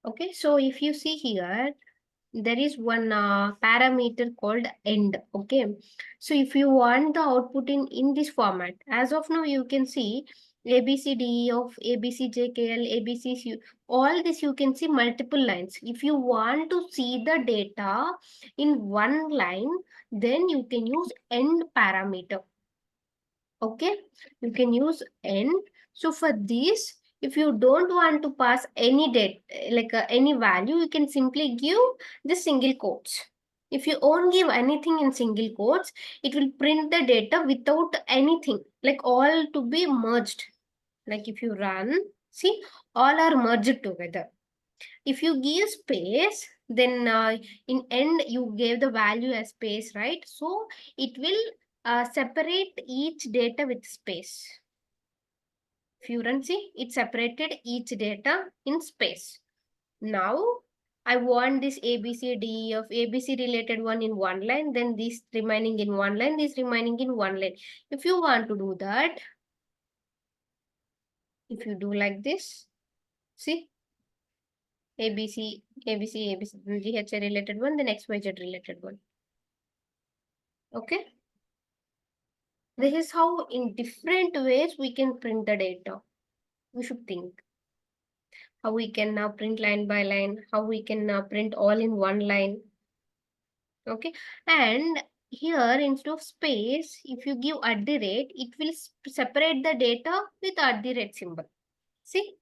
Okay, so if you see here, there is one parameter called end. Okay, so if you want the output in this format, as of now you can see ABCD of ABCJKL, ABC, all this you can see multiple lines. If you want to see the data in one line, then you can use end parameter. Okay, you can use end. So for this, if you don't want to pass any data, like any value, you can simply give the single quotes. If you won't give anything in single quotes, it will print the data without anything, like all to be merged. Like if you run, see, all are merged together. If you give space, then in end you gave the value as space, right? So it will separate each data with space. If you run, see, it separated each data in space. Now I want this ABCD of ABC related one in one line, then this remaining in one line, this remaining in one line. If you want to do that, if you do like this, see, ABC, ABC, ABC, GHI related one, then XYZ related one. Okay. This is how in different ways we can print the data. We should think how we can now print line by line, how we can now print all in one line. Okay. And here instead of space, if you give @ it will separate the data with @ symbol. See?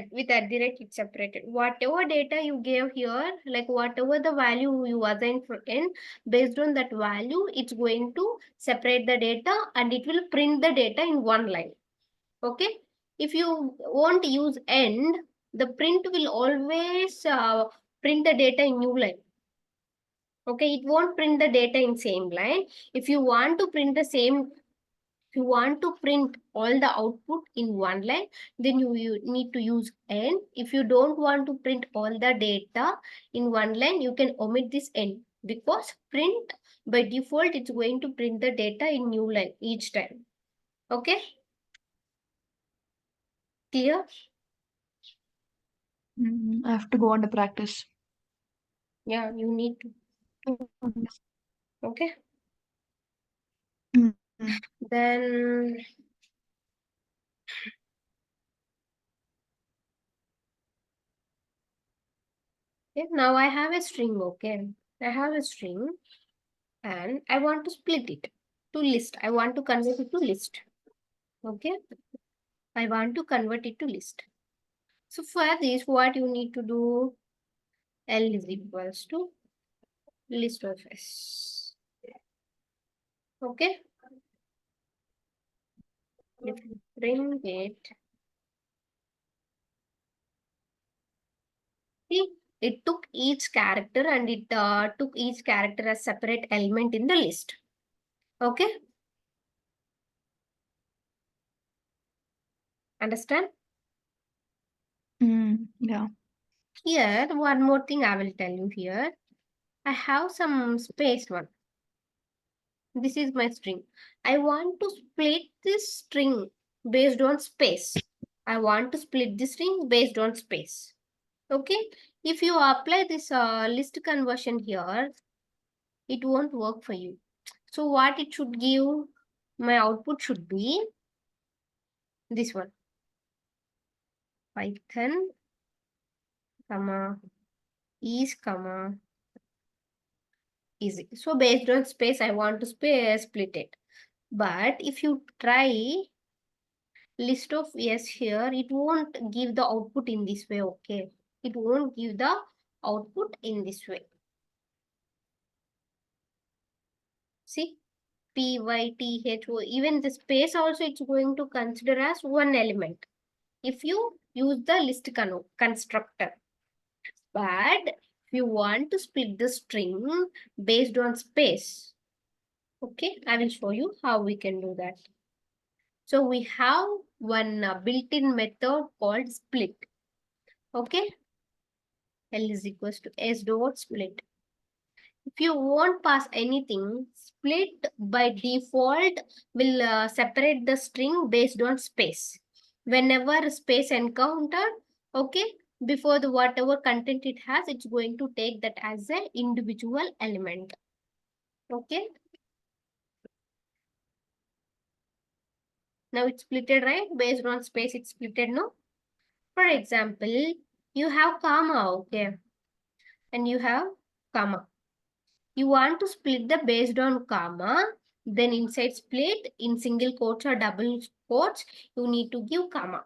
With @ it's separated. Whatever data you gave here, like whatever the value you assign for n, based on that value, it's going to separate the data and it will print the data in one line. Okay. If you want to use end, the print will always print the data in new line. Okay, it won't print the data in same line. If you want to print the same, if you want to print all the output in one line, then you need to use end. If you don't want to print all the data in one line, you can omit this end, because print by default it's going to print the data in new line each time. Okay, clear? I have to go on to practice. Yeah, you need to. Okay. Mm. Then okay, now I have a string. Okay, I have a string and I want to split it to list. I want to convert it to list. Okay, I want to convert it to list. So for this, what you need to do, L is equals to list of S. Okay, if you bring it, see, it took each character and it took each character as separate element in the list. Okay, understand? Yeah. Here, one more thing I will tell you here. I have some space one. This is my string. I want to split this string based on space. I want to split this string based on space. Okay. If you apply this list conversion here, it won't work for you. So what it should give, my output should be this one. Python, comma, is, comma, easy. So based on space, I want to split it. But if you try list of yes here, it won't give the output in this way. Okay, it won't give the output in this way. See, PYTHO, even the space also it's going to consider as one element if you use the list constructor. But if you want to split the string based on space, okay, I will show you how we can do that. So we have one built-in method called split. Okay, L is equals to S dot split. If you won't pass anything, split by default will separate the string based on space. Whenever space encountered, okay, before the whatever content it has, it's going to take that as an individual element. Okay. Now it's splitted, right? Based on space, it's splitted, no? For example, you have comma, okay? And you have comma. You want to split the based on comma, then inside split in single quotes or double quotes, you need to give comma.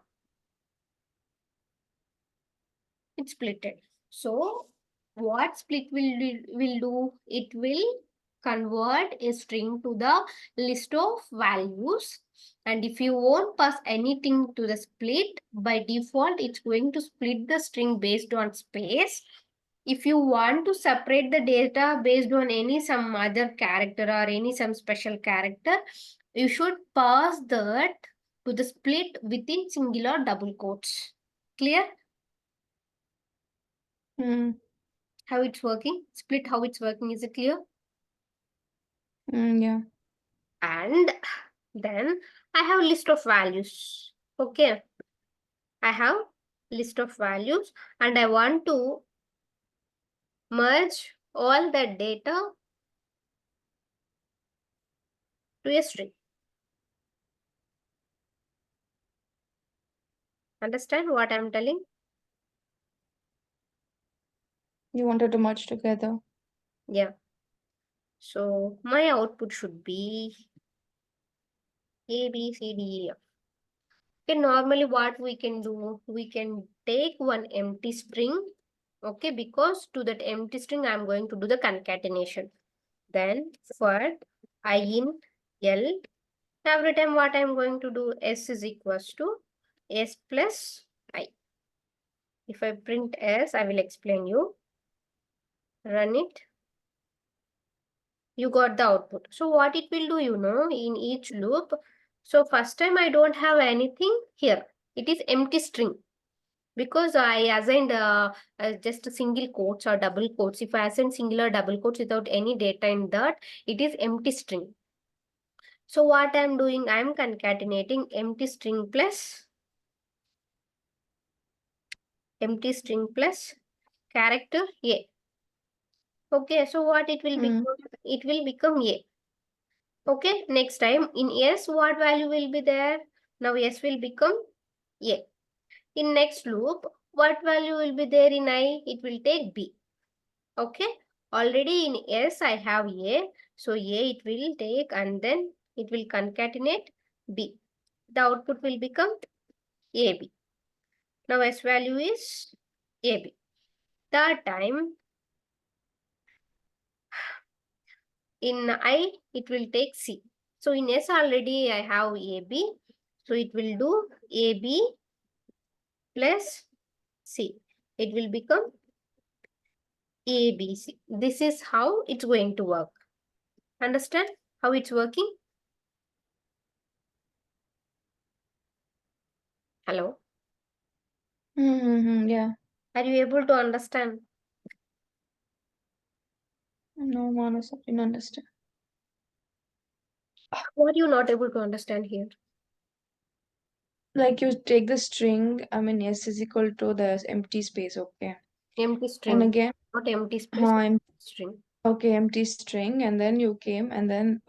It's splitted. So what split will do? It will convert a string to the list of values. And if you won't pass anything to the split, by default, it's going to split the string based on space. If you want to separate the data based on any some other character or any some special character, you should pass that to the split within single or double quotes. Clear? How it's working? Split how it's working, is it clear? Yeah. And then I have list of values. Okay. I have list of values and I want to merge all the data to a string. Understand what I'm telling? You wanted to merge together. Yeah. So my output should be A, B, C, D, E, F. Okay, normally what we can do, we can take one empty string, okay, because to that empty string, I'm going to do the concatenation. Then for I in L, every time what I'm going to do, S is equals to S plus I. If I print S, I will explain you. Run it. You got the output. So what it will do, you know, in each loop. So first time I don't have anything here. It is empty string. Because I assigned just a single quotes or double quotes. If I assign single or double quotes without any data in that, it is empty string. So what I'm doing, I'm concatenating empty string plus character A. Okay, so what it will become? It will become A. Okay, next time in S, what value will be there? Now S will become A. In next loop, what value will be there in I? It will take B. Okay, already in S I have A. So A it will take and then it will concatenate B. The output will become AB. Now S value is AB. Third time, in I, it will take C. So in S already I have AB. So it will do AB plus C. It will become ABC. This is how it's going to work. Understand how it's working? Hello? Yeah. Are you able to understand? No, Manas, I didn't understand. What are you not able to understand here? Like you take the string, I mean, S is equal to the empty space, okay. Empty And string, again, not empty space, string. okay, empty string, and then you came, and then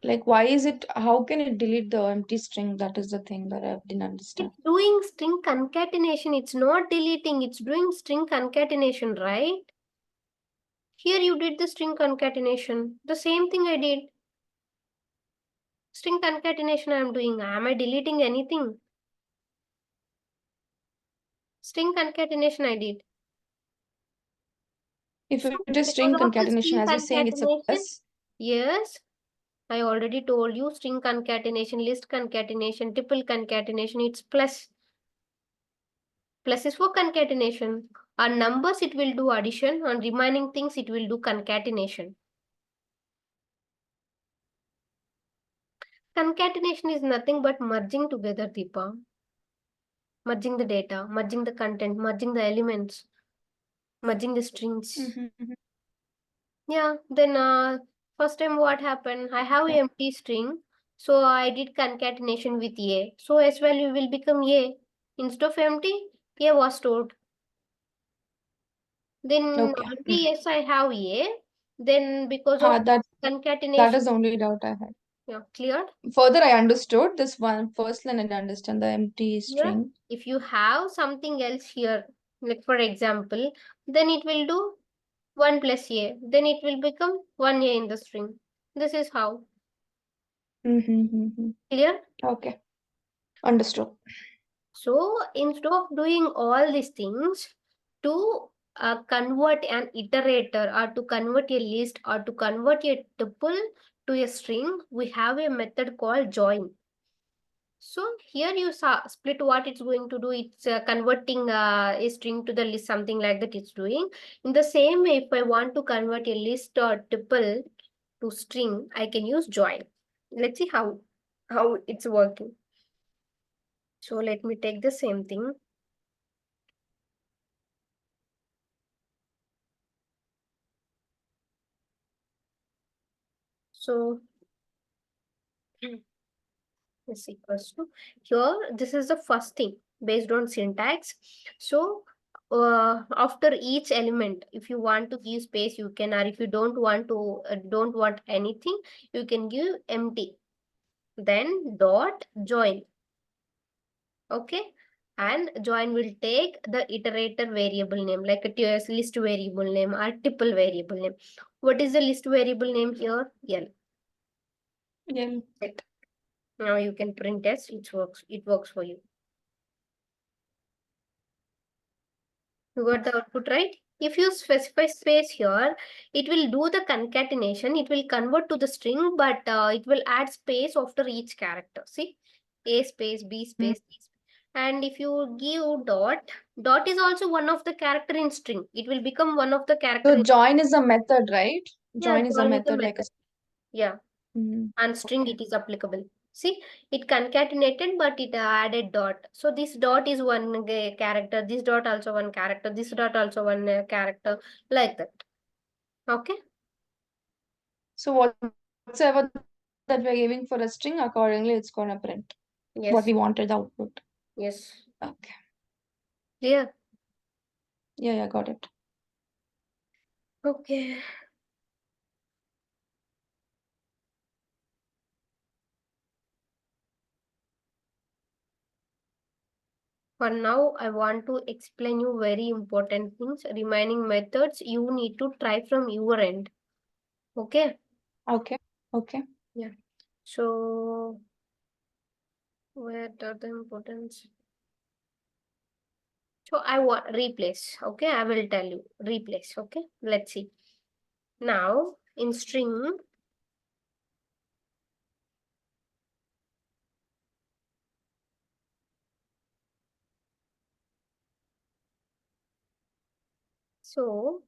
like why is it? How can it delete the empty string? That is the thing that I didn't understand. It's doing string concatenation. It's not deleting. It's doing string concatenation, right? Here you did the string concatenation. The same thing I did. String concatenation I am doing. Am I deleting anything? String concatenation I did. If So it is string because of the concatenation, string as you're saying, it's a concatenation, plus. yes, I already told you string concatenation, list concatenation, tuple concatenation, it's plus. Plus is for concatenation. On numbers, it will do addition. On remaining things, it will do concatenation. Concatenation is nothing but merging together, Deepa. Merging the data, merging the content, merging the elements, merging the strings. Yeah, then first time what happened? I have Okay. empty string. So I did concatenation with A. So S value will become A. Instead of empty, A was stored. Then Okay. already yes, I have A. Then because of That concatenation, is the only doubt I had. yeah, cleared. Further, I understood this one first line. I didn't understand the empty Here, string. if you have something else here, like for example, then it will do 1 plus A. Then it will become 1A in the string. This is how. Mm-hmm. Clear? Okay, understood. So instead of doing all these things to convert an iterator or to convert a list or to convert a tuple to a string, we have a method called join. So here you split what it's going to do. It's converting a string to the list, something like that it's doing. In the same way, if I want to convert a list or tuple to string, I can use join. Let's see how it's working. So let me take the same thing. So is equals to here. This is the first thing based on syntax. So after each element, if you want to give space, you can, or if you don't want anything, you can give empty. Then dot join. Okay. And join will take the iterator variable name, like a TOS list variable name or tuple variable name. What is the list variable name here? L. Yeah. Now you can print as it works for you. You got the output right? If you specify space here, it will do the concatenation. It will convert to the string, but it will add space after each character. See, A space, B space, C space. And if you give dot is also one of the character in string. It will become one of the character So in, join is a method, right? yeah, Join is a join is the method like a. method. Yeah. And string Okay. it is applicable. See, it concatenated, but it added dot. So this dot is one character, this dot also one character, this dot also one character, like that. Okay. So whatsoever that we're giving for a string, accordingly it's gonna print what Yes. we wanted the output. Yes. Okay. Clear. Yeah, got it. Okay. For now, I want to explain you very important things. Remaining methods you need to try from your end. Okay. Okay. Okay. Yeah. So where are the importance? So I want replace. Okay, I will tell you replace. Okay, let's see. Now in string, so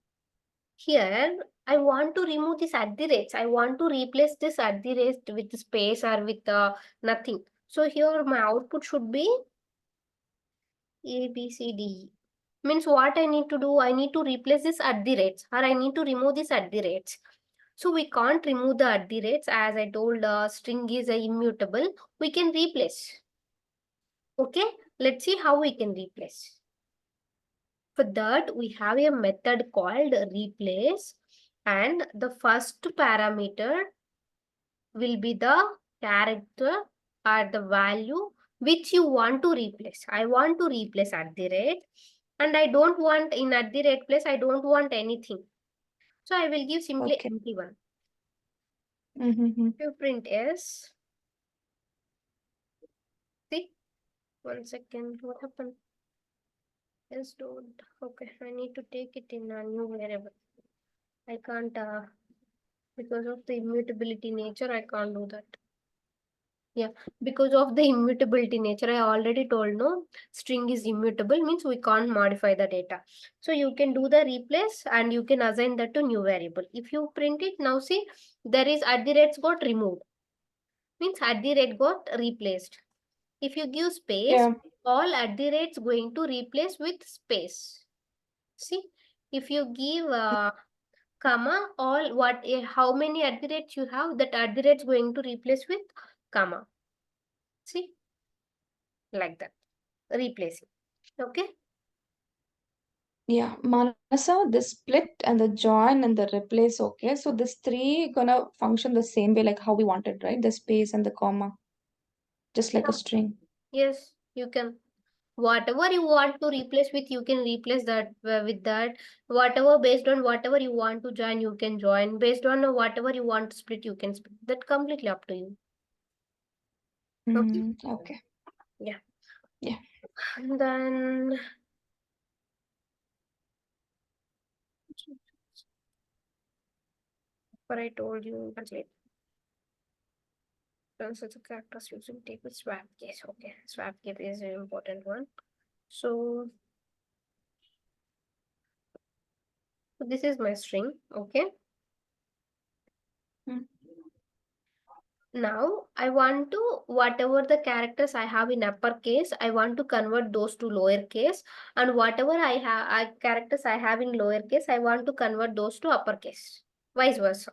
here I want to remove this at the rates. I want to replace this at the rate with space or with nothing. So here my output should be A, B, C, D, E. Means what I need to do, I need to replace this at the rates or I need to remove this at the rates. So we can't remove the at the rates, as I told string is immutable. We can replace. Okay, let's see how we can replace. For that, we have a method called replace, and the first parameter will be the character or the value which you want to replace. I want to replace at the rate, and I don't want in at the rate place, I don't want anything. So I will give simply Okay. empty one. Mm-hmm. You print S. See, 1 second, what happened? S don't. Okay, I need to take it in a new variable. I can't, because of the immutability nature, I can't do that. Yeah, because of the immutability nature, I already told no, string is immutable, means we can't modify the data. So you can do the replace and you can assign that to new variable. If you print it now, see, there is at the rates got removed, means at the rate got replaced. If you give space, Yeah. all at the rates going to replace with space. See, if you give comma, all what how many at the rates you have, that at the rates going to replace with comma. See, like that, replacing. Okay. Yeah, Manasa, the split and the join and the replace, okay. So this three gonna function the same way like how we wanted, right? The space and the comma, just like a Yeah. string. Yes, you can. Whatever you want to replace with, you can replace that with that. Whatever based on whatever you want to join, you can join. Based on whatever you want to split, you can split. That completely up to you. Okay. Okay. Yeah. Yeah. And then what I told you, but like such a characters using table swap case. Okay, swap case is an important one. So this is my string. Okay. Mm. Now I want to, whatever the characters I have in uppercase, I want to convert those to lowercase, and whatever characters I have in lowercase, I want to convert those to uppercase. Vice versa.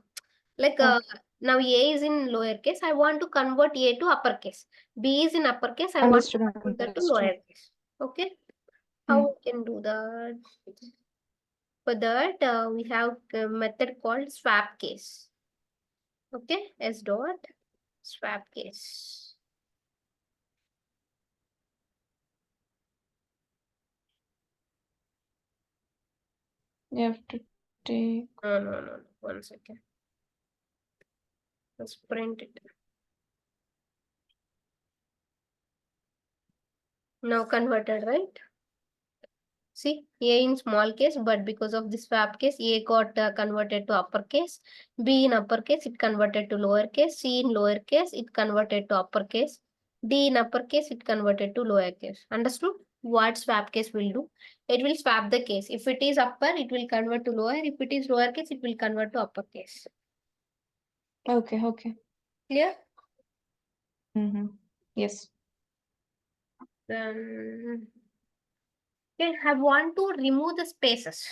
Like Okay. now A is in lowercase, I want to convert A to uppercase. B is in uppercase, I want to Understood. convert that to Understood. lowercase. Okay. How Mm. we can do that? For that, we have a method called swap case. Okay, s dot swap case. You have to take. No. 1 second. Let's print it. Now converted, right? See, A in small case, but because of this swap case, A got converted to uppercase. B in uppercase, it converted to lowercase. C in lowercase, it converted to uppercase. D in uppercase, it converted to lowercase. Understood? What swap case will do? It will swap the case. If it is upper, it will convert to lower. If it is lowercase, it will convert to uppercase. Okay. Okay. Clear? Mm-hmm. Yes. Then okay, I want to remove the spaces.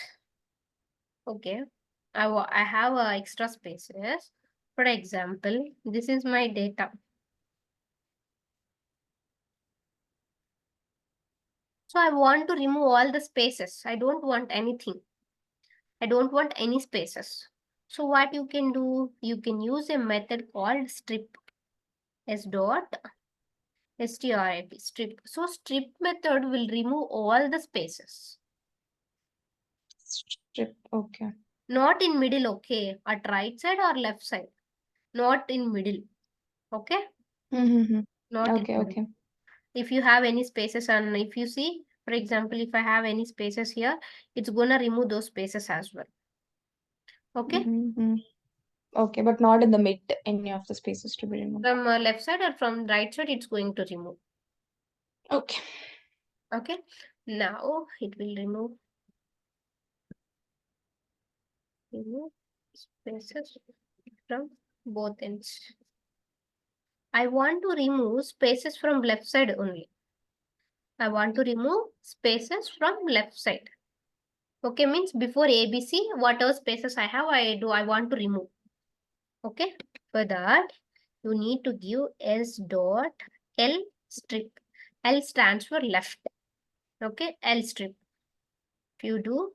Okay, I have extra spaces. For example, this is my data. So I want to remove all the spaces. I don't want anything. I don't want any spaces. So what you can do, you can use a method called strip. S dot strip strip. So strip method will remove all the spaces. Strip. Okay. Not in middle, okay? At right side or left side. Not in middle. Okay? Mm-hmm. Not in Okay. middle. Okay. If you have any spaces, and if you see, for example, if I have any spaces here, it's gonna remove those spaces as well. Okay? Mm-hmm. Okay, but not in the mid, any of the spaces to be removed. From left side or from right side, it's going to remove. Okay. Okay? Now it will remove spaces from both ends. I want to remove spaces from left side only. I want to remove spaces from left side. Okay, means before ABC, whatever spaces I have, I want to remove. Okay, for that, you need to give s dot l strip. L stands for left. Okay, L strip. If you do,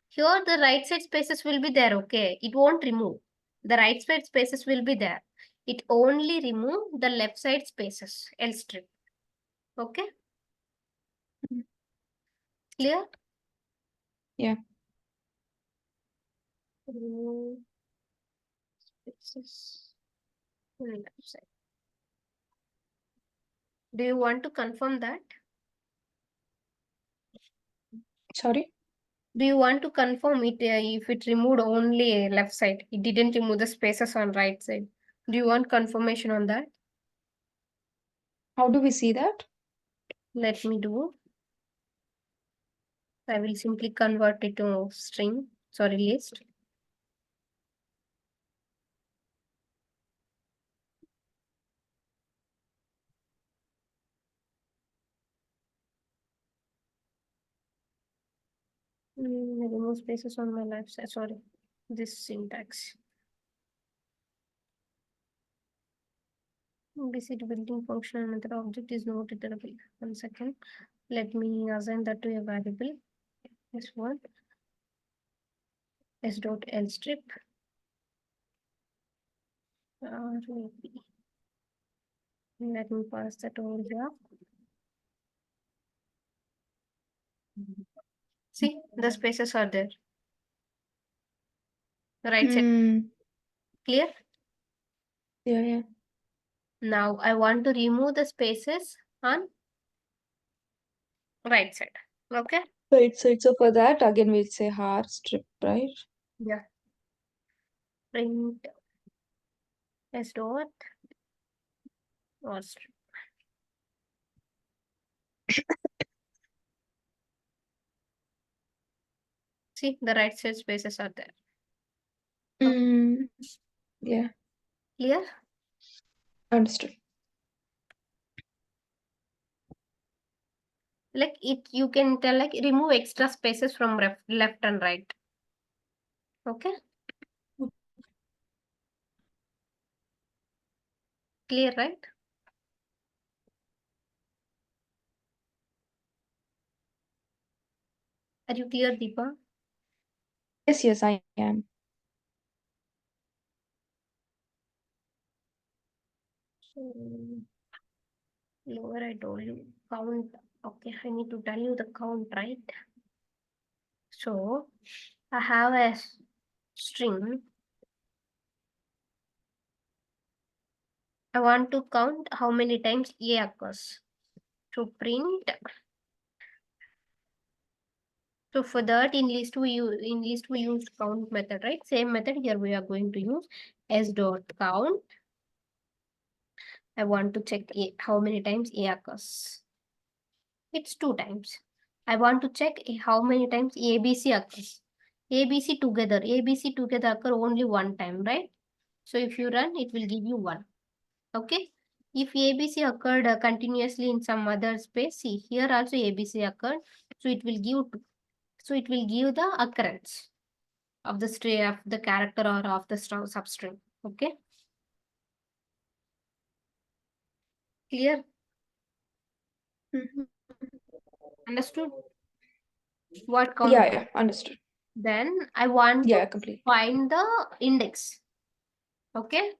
here the right side spaces will be there. Okay, it won't remove. The right side spaces will be there. It only remove the left side spaces. L strip. Okay, clear? Yeah. Remove spaces on left side. Do you want to confirm that? Sorry. Do you want to confirm it if it removed only left side? It didn't remove the spaces on right side. Do you want confirmation on that? How do we see that? Let me do. I will simply convert it to string, sorry, list. Remove spaces on my left side, sorry. This syntax. Visit building function, another object is not iterable. 1 second. Let me assign that to a variable. S1 S dot L strip RAP. Let me pass that over here. See, the spaces are there. The right side Hmm. clear. Yeah, yeah. Now I want to remove the spaces on right side. Okay. Right, so for that, again, we'll say har strip, right? Yeah. Print S dot or strip. See, the right side spaces are there. Mm, yeah, Clear? understood. Like it, you can tell like remove extra spaces from left and right. Okay. Clear, right? Are you clear, Deepa? Yes, yes, I am. Lower, I told you count. Okay, I need to tell you the count, right? So I have a string. I want to count how many times A occurs. To print. So for that, in list we use count method, right? Same method here we are going to use S dot count. I want to check how many times A occurs. It's 2 times. I want to check how many times ABC occurs. ABC together occur only 1 time, right? So if you run, it will give you 1. Okay. If ABC occurred continuously in some other space, see here also ABC occurred. So it will give 2. So it will give the occurrence of the string of the character or of the substring. Okay. Clear? Mhm. Understood? What count? Yeah, yeah, understood. Then I want Yeah, to completely. find the index. Okay.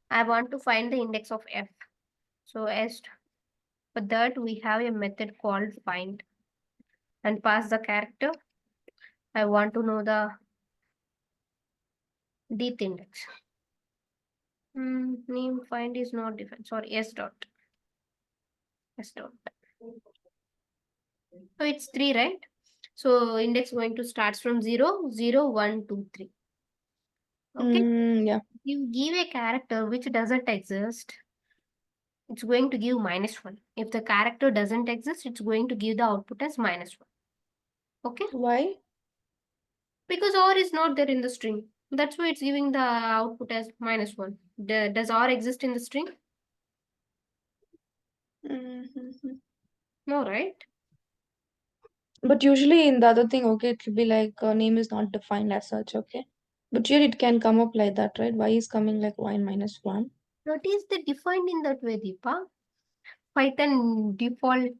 I want to find the index of f. So as for that, we have a method called find and pass the character. I want to know the dth index. Name find is not defined. Sorry, s dot. S dot. So it's 3, right? So index going to starts from 0, 0, 1, 2, 3. Okay. Yeah. You give a character which doesn't exist, it's going to give -1. If the character doesn't exist, it's going to give the output as -1. Okay. Why? Because OR is not there in the string. That's why it's giving the output as -1. Does OR exist in the string? Mhm. No, right? But usually in the other thing, okay, it will be like name is not defined as such, okay? But here it can come up like that, right? Y is coming like y -1. What is the defined in that way, Deepa? Python default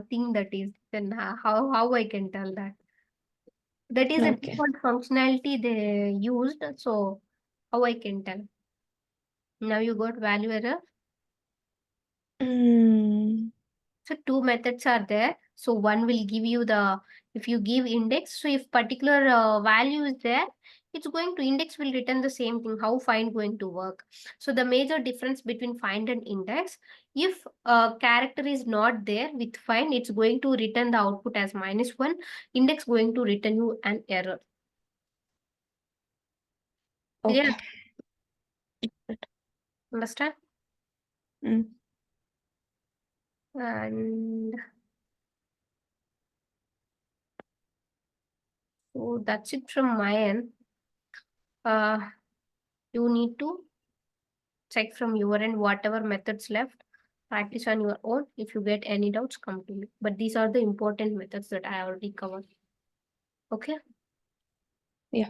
thing that is. Then how I can tell that? That is a Okay. default functionality they used. So how I can tell? Now you got value error. Mm. So 2 methods are there. So one will give you the, if you give index, so if particular value is there, it's going to index will return the same thing. How find going to work? So the major difference between find and index, if a character is not there with find, it's going to return the output as -1. Index going to return you an error. Clear? Okay. Understand? Mm. And so that's it from my end. You need to check from your end whatever methods left, practice on your own. If you get any doubts, come to me. But these are the important methods that I already covered. Okay. Yeah.